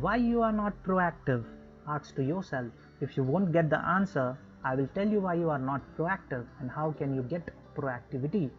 Why you are not proactive? Ask to yourself. If you won't get the answer, I will tell you why you are not proactive and how can you get proactivity.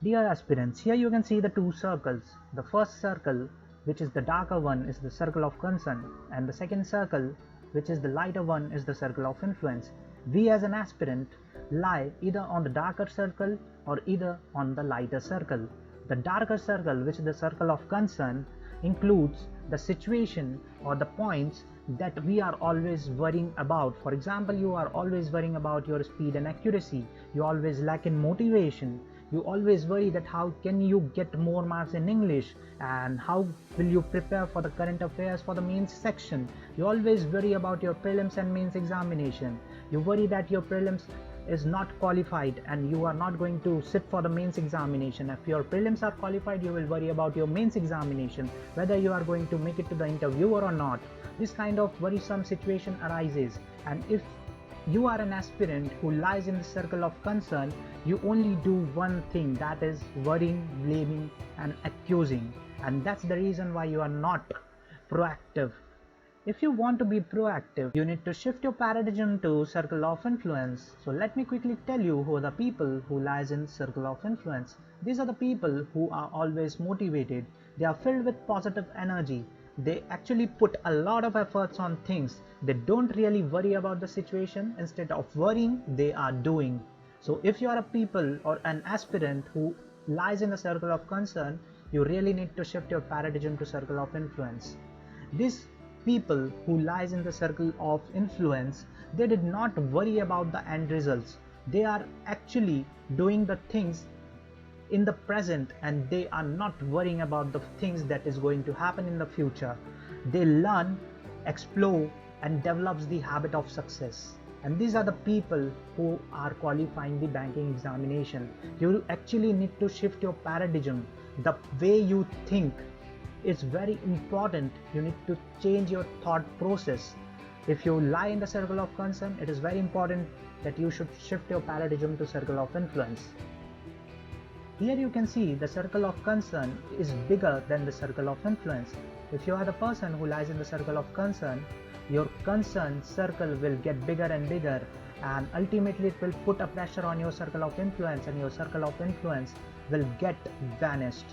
Dear aspirants, here you can see the two circles. The first circle, which is the darker one, is the circle of concern, and the second circle, which is the lighter one, is the circle of influence. We as an aspirant lie either on the darker circle or either on the lighter circle. The darker circle, which is the circle of concern, includes the situation or the points that we are always worrying about. For example, you are always worrying about your speed and accuracy. You always lack in motivation. You always worry that how can you get more marks in English and how will you prepare for the current affairs for the mains section. You always worry about your prelims and mains examination. You worry that your prelims is not qualified and you are not going to sit for the mains examination. If your prelims are qualified, you will worry about your mains examination, whether you are going to make it to the interviewer or not. This kind of worrisome situation arises, and if you are an aspirant who lies in the circle of concern, you only do one thing, that is worrying, blaming and accusing, and that's the reason why you are not proactive. If you want to be proactive, you need to shift your paradigm to circle of influence. So let me quickly tell you who are the people who lies in circle of influence. These are the people who are always motivated. They are filled with positive energy. They actually put a lot of efforts on things. They don't really worry about the situation. Instead of worrying, they are doing. So if you are a people or an aspirant who lies in the circle of concern, you really need to shift your paradigm to circle of influence. These people who lies in the circle of influence, they did not worry about the end results. They are actually doing the things in the present and they are not worrying about the things that is going to happen in the future. They learn, explore and develops the habit of success. And these are the people who are qualifying the banking examination. You actually need to shift your paradigm. The way you think is very important. You need to change your thought process. If you lie in the circle of concern, it is very important that you should shift your paradigm to circle of influence. Here you can see the circle of concern is bigger than the circle of influence. If you are the person who lies in the circle of concern, your concern circle will get bigger and bigger, and ultimately it will put a pressure on your circle of influence, and your circle of influence will get vanished.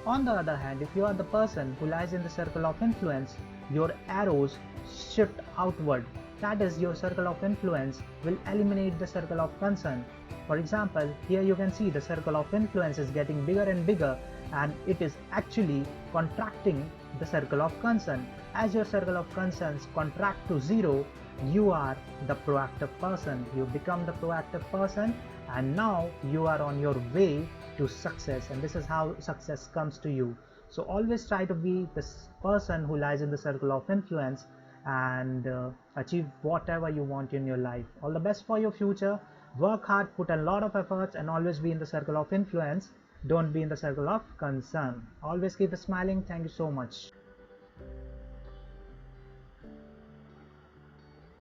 On the other hand, if you are the person who lies in the circle of influence, your arrows shift outward. That is, your circle of influence will eliminate the circle of concern. For example, here you can see the circle of influence is getting bigger and bigger, and it is actually contracting the circle of concern. As your circle of concerns contract to zero, you are the proactive person. You become the proactive person, and now you are on your way to success, and this is how success comes to you. So always try to be this person who lies in the circle of influence and achieve whatever you want in your life. All the best for your future. Work hard, put a lot of efforts, and always be in the circle of influence. Don't be in the circle of concern. Always keep smiling. Thank you so much.